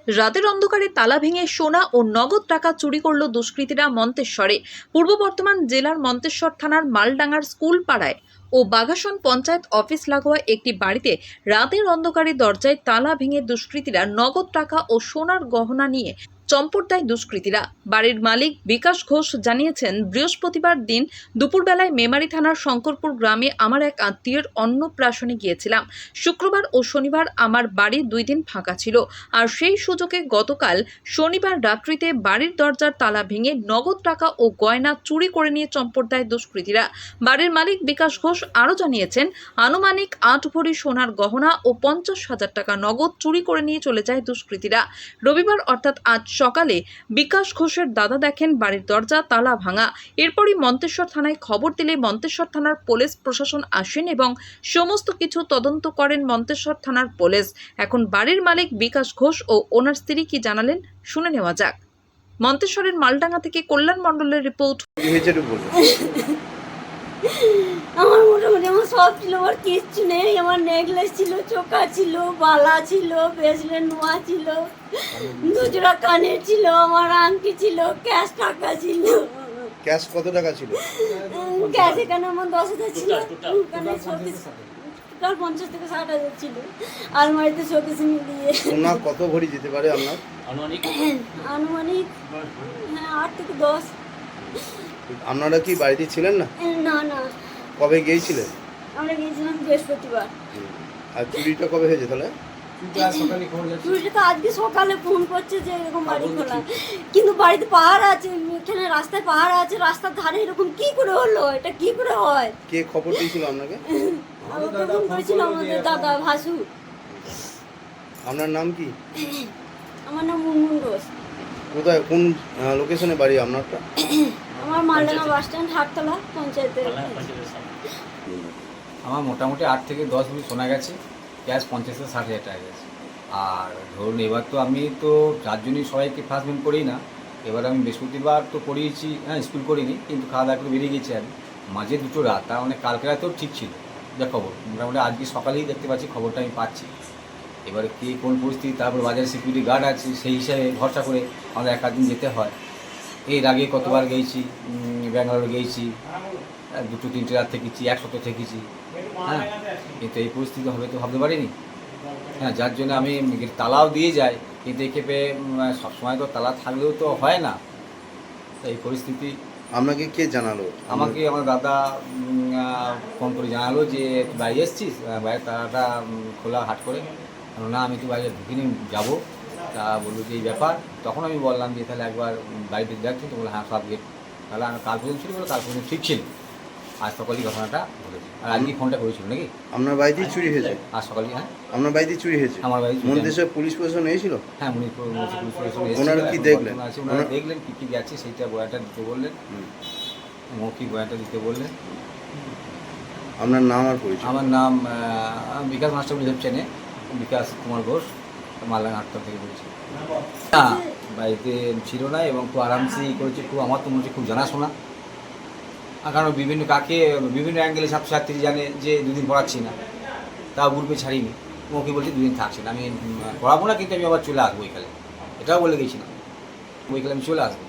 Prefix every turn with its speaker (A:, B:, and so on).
A: রাতের অন্ধকারে তালা ভেঙে সোনা ও নগদ টাকা চুরি করল দুষ্কৃতীরা মন্তেশ্বরে। পূর্ব বর্ধমান জেলার মন্তেশ্বর থানার মালডাঙ্গার স্কুল পাড়ায় ও বাঘাসন পঞ্চায়েত অফিস লাগোয়া একটি বাড়িতে রাতের অন্ধকারে দরজায় তালা ভেঙে দুষ্কৃতীরা নগদ টাকা ও সোনার গহনা নিয়ে চম্পট দেয় দুষ্কৃতীরা। বাড়ির মালিক বিকাশ ঘোষ জানিয়েছেন, বৃহস্পতিবার দিন দুপুরবেলায় মেমারি থানার শঙ্করপুর গ্রামে আমার এক আত্মীয়ের অন্নপ্রাশনে গিয়েছিলাম। শুক্রবার ও শনিবার আমার বাড়ি 2 দিন ফাঁকা ছিল, আর সেই সুযোগে গতকাল শনিবার রাত্রিতে বাড়ির দরজার তালা ভেঙে নগদ টাকা ও গয়না চুরি করে নিয়ে চম্পট দেয় দুষ্কৃতীরা। বাড়ির মালিক বিকাশ ঘোষ আরও জানিয়েছেন, আনুমানিক 8 ভরি সোনার গহনা ও 50,000 টাকা নগদ চুরি করে নিয়ে চলে যায় দুষ্কৃতীরা। রবিবার অর্থাৎ আজ সকালে বিকাশ ঘোষের দাদা দেখেন বাড়ির দরজা তালা ভাঙা। এরপরই মন্তেশ্বর থানায় খবর দিলে মন্তেশ্বর থানার পুলিশ প্রশাসন আসেন এবং সমস্ত কিছু তদন্ত করেন মন্তেশ্বর থানার পুলিশ। এখন বাড়ির মালিক বিকাশ ঘোষ ও ওনার স্ত্রী কি জানালেন শুনে নেওয়া যাক। মন্তেশ্বরের মালডাঙ্গা থেকে কল্যাণ মণ্ডলের রিপোর্ট।
B: আমার মোটামুটি আমার সব ছিল, আমার কিচ্ছু নেই। আমার নেকলেস ছিল, চোকা ছিল, বালা ছিল, ব্রেসলেট নোয়া ছিল, 2 জোড়া কানের ছিল, আমার আংটি ছিল, ক্যাশ টাকা ছিল।
C: ক্যাশ কত টাকা ছিল?
B: ক্যাশ এখানে আমার 10,000 ছিল, ওখানে 50 থেকে 60,000 ছিল। আলমারিতে শোকেস মিলিয়ে
C: সোনা কত ভরি যেতে পারে আপনার?
B: আনুমানিক 8 থেকে 10।
C: আপনারা কি বাড়িতে ছিলেন না?
B: না না,
C: কবে গিয়েছিলেন?
B: আমরা গিয়েছিলাম বৃহস্পতিবার।
C: আর চুরিটা কবে হয়েছে তাহলে?
B: চুরিটা তো আজকে সকালে ফোন করছে যে এরকম বাড়ি খোলা, কিন্তু বাড়িতে পাহাড় আছে, এখানে রাস্তায় পাহাড় আছে, রাস্তার ধারে এরকম কি করে হলো? এটা কি করে হয়?
C: কে খবর দিয়েছিল আপনাকে?
B: আমাকে ফোন করেছিল আমাদের দাদা ভাসু।
C: আপনার নাম কি?
B: আমার নাম মুনমুন ঘোষ।
C: কোথায়, কোন লোকেশনে বাড়ি আপনারটা?
B: আমার মালডাঙ্গা বাস স্ট্যান্ড, হাটতলা পঞ্চায়েতের।
D: আমার মোটামুটি 8 থেকে 10 ভরি সোনা গেছে, ক্যাশ 50 থেকে 60,000 টাকা গেছে। আর ধরুন এবার তো আমি তো যার জন্যই সবাইকে ফার্স্ট পেমেন্ট করি না। এবার আমি বৃহস্পতিবার তো করিয়েছি, হ্যাঁ স্কুল করিনি, কিন্তু খাওয়া দাওয়া করে বেরিয়ে গেছি আমি। মাঝে 2টো রাত, তার মানে কালকে রাতেও ঠিক ছিল যা খবর। মোটামুটি আজকে সকালেই দেখতে পাচ্ছি খবরটা আমি পাচ্ছি। এবারে কে কোন পরিস্থিতি, তারপর বাজারে সিকিউরিটি গার্ড আছে, সেই হিসাবে ভরসা করে আমাদের 1 দিন যেতে হয়। এর আগে কতবার গেছি, ব্যাঙ্গালোর গিয়েছি, 2-3টে রাত থেকেছি, 1 সপ্তাহ থেকেছি, হ্যাঁ, কিন্তু এই পরিস্থিতি হবে তো ভাবতে পারিনি। হ্যাঁ, যার জন্য আমি তালাও দিয়ে যাই, কিন্তু এই ক্ষেপে সবসময় তো তালা থাকলেও তো হয় না, তো এই পরিস্থিতি।
C: আপনাকে কে জানালো?
D: আমাকে আমার দাদা ফোন করে জানালো যে বাইরে এসছিস, বাইরের তালাটা খোলা হাট করে। না, আমি তো বাইরে ঢুকিনি, যাবো। তা বললো যে এই ব্যাপার। তখন আমি বললাম যে তাহলে একবার বাড়িতে দেখছি, তো বললো হ্যাঁ সব গেট। তাহলে আমি কাল পর্যন্ত ছিল, বলে কাল পর্যন্ত ঠিক ছিল। আজ সকালেই ঘটনাটা ঘটেছে। আর আজকে ফোনটা করেছিল নাকি?
C: আপনার বাড়িতেই চুরি হয়েছে?
D: আজ সকালে, হ্যাঁ
C: আপনার বাড়িতেই চুরি হয়েছে?
D: আমার বাড়ি
C: মন্তেশ্বর পুলিশ প্রশাসন এসেছিল?
D: হ্যাঁ, পুলিশ
C: ওনারা কি দেখলেন?
D: ওনারা দেখলেন কী কী গেছে, সেইটা বয়াটা দিতে বললেন, মৌখিক বয়াটা দিতে বললেন।
C: আপনার নাম আর পরিচয়?
D: আমার নাম বিকাশ মাস্টার বলে চেনে, বিকাশ কুমার ঘোষ, মালদাঙ্গা হাটতলা থেকে বলছি। না, বাড়িতে ছিল না এবং খুব আরামসেই করেছে। খুব, আমার তো মনে হচ্ছে খুব জানাশোনা, কারণ বিভিন্ন অ্যাঙ্গেলে ছাত্রছাত্রী জানে যে 2 দিন পড়াচ্ছি না, তাও গ্রুপে ছাড়িনি। ওকে বলছি 2 দিন থাকছি না, আমি পড়াবো না, কিন্তু আমি আবার চলে আসবো বৈকালে। এটাও বলে গেছিলাম, বৈকালে আমি চলে আসবো।